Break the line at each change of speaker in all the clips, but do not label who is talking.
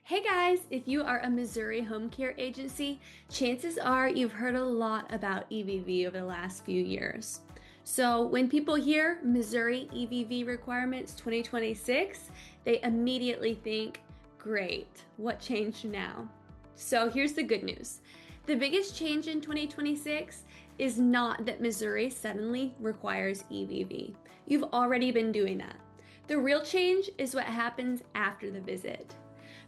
Hey guys, if you are a Missouri home care agency, chances are you've heard a lot about EVV over the last few years. So when people hear Missouri EVV requirements 2026, they immediately think, great, what changed now? So here's the good news. The biggest change in 2026 is not that Missouri suddenly requires EVV. You've already been doing that. The real change is what happens after the visit.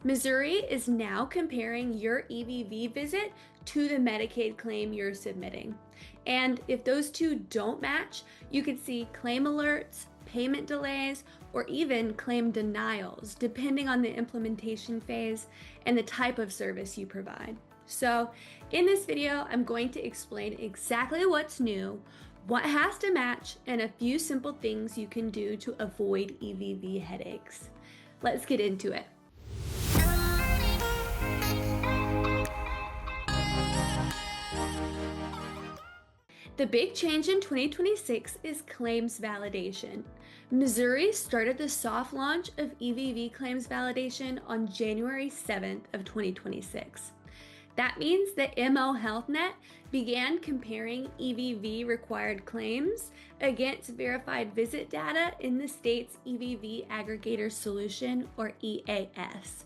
Missouri is now comparing your EVV visit to the Medicaid claim you're submitting. And if those two don't match, you could see claim alerts, payment delays, or even claim denials, depending on the implementation phase and the type of service you provide. So in this video, I'm going to explain exactly what's new, what has to match, and a few simple things you can do to avoid EVV headaches. Let's get into it. The big change in 2026 is claims validation. Missouri started the soft launch of EVV claims validation on January 7th of 2026. That means that MO HealthNet began comparing EVV required claims against verified visit data in the state's EVV aggregator solution, or EAS.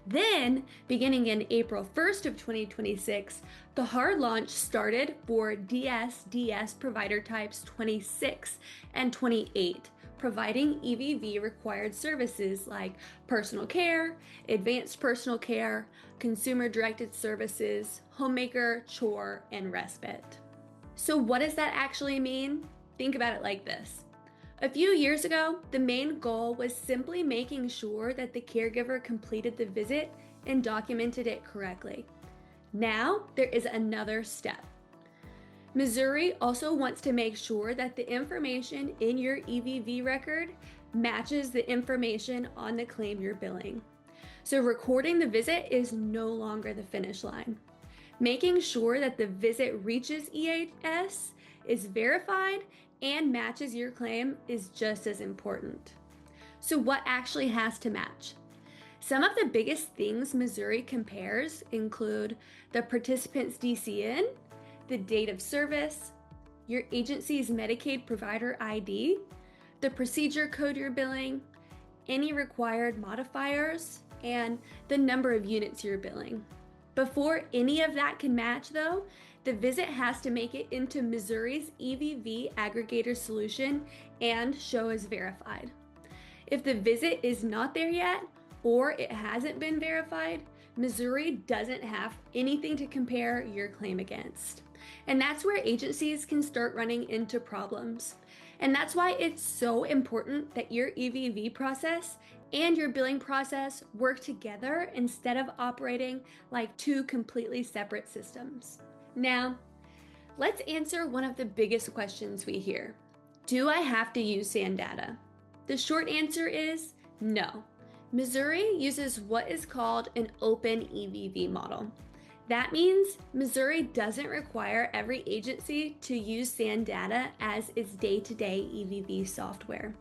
Then, beginning in April 1st of 2026, the hard launch started for DSDS provider types 26 and 28, providing EVV required services like personal care, advanced personal care, consumer directed services, homemaker, chore, and respite. So what does that actually mean? Think about it like this. A few years ago, the main goal was simply making sure that the caregiver completed the visit and documented it correctly. Now, there is another step. Missouri also wants to make sure that the information in your EVV record matches the information on the claim you're billing. So recording the visit is no longer the finish line. Making sure that the visit reaches EAS, is verified, and matches your claim is just as important. So what actually has to match? Some of the biggest things Missouri compares include the participant's DCN, the date of service, your agency's Medicaid provider ID, the procedure code you're billing, any required modifiers, and the number of units you're billing. Before any of that can match, though, the visit has to make it into Missouri's EVV aggregator solution and show as verified. If the visit is not there yet, or it hasn't been verified, Missouri doesn't have anything to compare your claim against. And that's where agencies can start running into problems. And that's why it's so important that your EVV process and your billing process work together instead of operating like two completely separate systems. Now, let's answer one of the biggest questions we hear. Do I have to use Sandata? The short answer is no. Missouri uses what is called an open EVV model. That means Missouri doesn't require every agency to use Sandata as its day-to-day EVV software.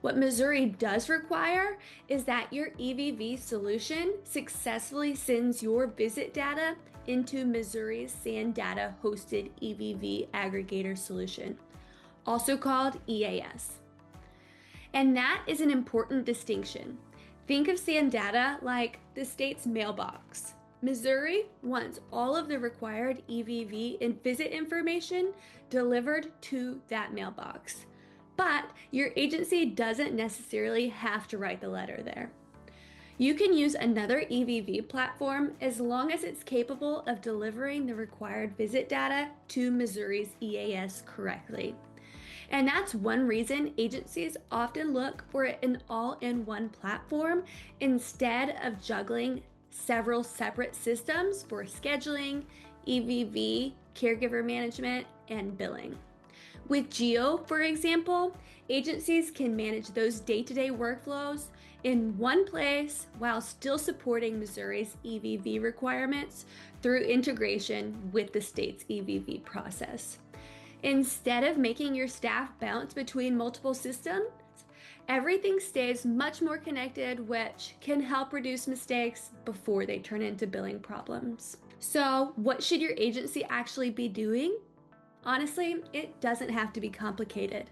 What Missouri does require is that your EVV solution successfully sends your visit data into Missouri's Sandata hosted EVV aggregator solution, also called EAS. And that is an important distinction. Think of Sandata like the state's mailbox. Missouri wants all of the required EVV and visit information delivered to that mailbox. But your agency doesn't necessarily have to write the letter there. You can use another EVV platform as long as it's capable of delivering the required visit data to Missouri's EAS correctly. And that's one reason agencies often look for an all-in-one platform instead of juggling several separate systems for scheduling, EVV, caregiver management, and billing. With GEOH, for example, agencies can manage those day-to-day workflows in one place while still supporting Missouri's EVV requirements through integration with the state's EVV process. Instead of making your staff bounce between multiple systems, Everything stays much more connected, which can help reduce mistakes before they turn into billing problems. So, what should your agency actually be doing? Honestly, it doesn't have to be complicated.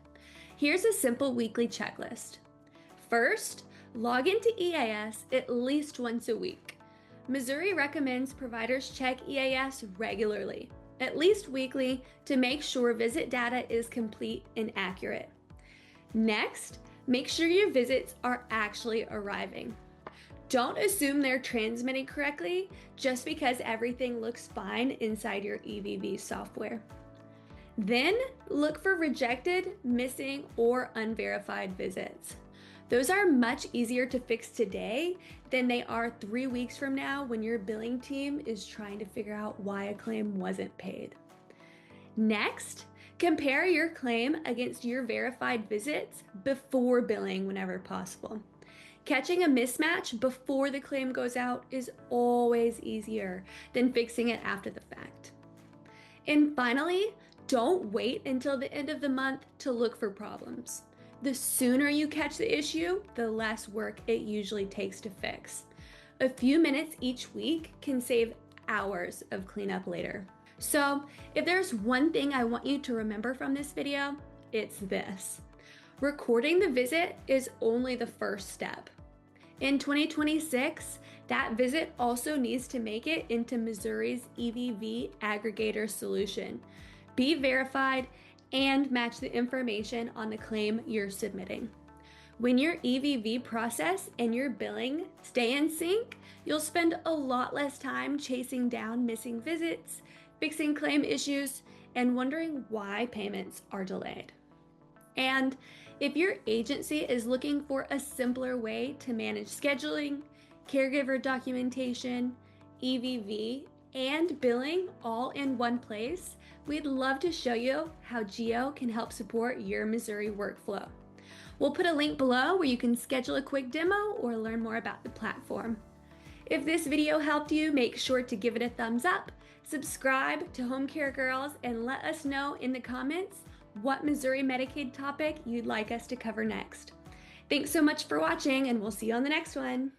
Here's a simple weekly checklist. First, log into EAS at least once a week. Missouri recommends providers check EAS regularly, at least weekly, to make sure visit data is complete and accurate. Next, make sure your visits are actually arriving. Don't assume they're transmitting correctly just because everything looks fine inside your EVV software. Then look for rejected, missing, or unverified visits. Those are much easier to fix today than they are 3 weeks from now when your billing team is trying to figure out why a claim wasn't paid. Next, compare your claim against your verified visits before billing whenever possible. Catching a mismatch before the claim goes out is always easier than fixing it after the fact. And finally, don't wait until the end of the month to look for problems. The sooner you catch the issue, the less work it usually takes to fix. A few minutes each week can save hours of cleanup later. So, if there's one thing I want you to remember from this video, it's this. Recording the visit is only the first step. In 2026, that visit also needs to make it into Missouri's EVV aggregator solution. Be verified and match the information on the claim you're submitting. When your EVV process and your billing stay in sync, you'll spend a lot less time chasing down missing visits, fixing claim issues, and wondering why payments are delayed. And if your agency is looking for a simpler way to manage scheduling, caregiver documentation, EVV, and billing all in one place, we'd love to show you how GEO can help support your Missouri workflow. We'll put a link below where you can schedule a quick demo or learn more about the platform. If this video helped you, make sure to give it a thumbs up, subscribe to Home Care Girls, and let us know in the comments what Missouri Medicaid topic you'd like us to cover next. Thanks so much for watching, and we'll see you on the next one.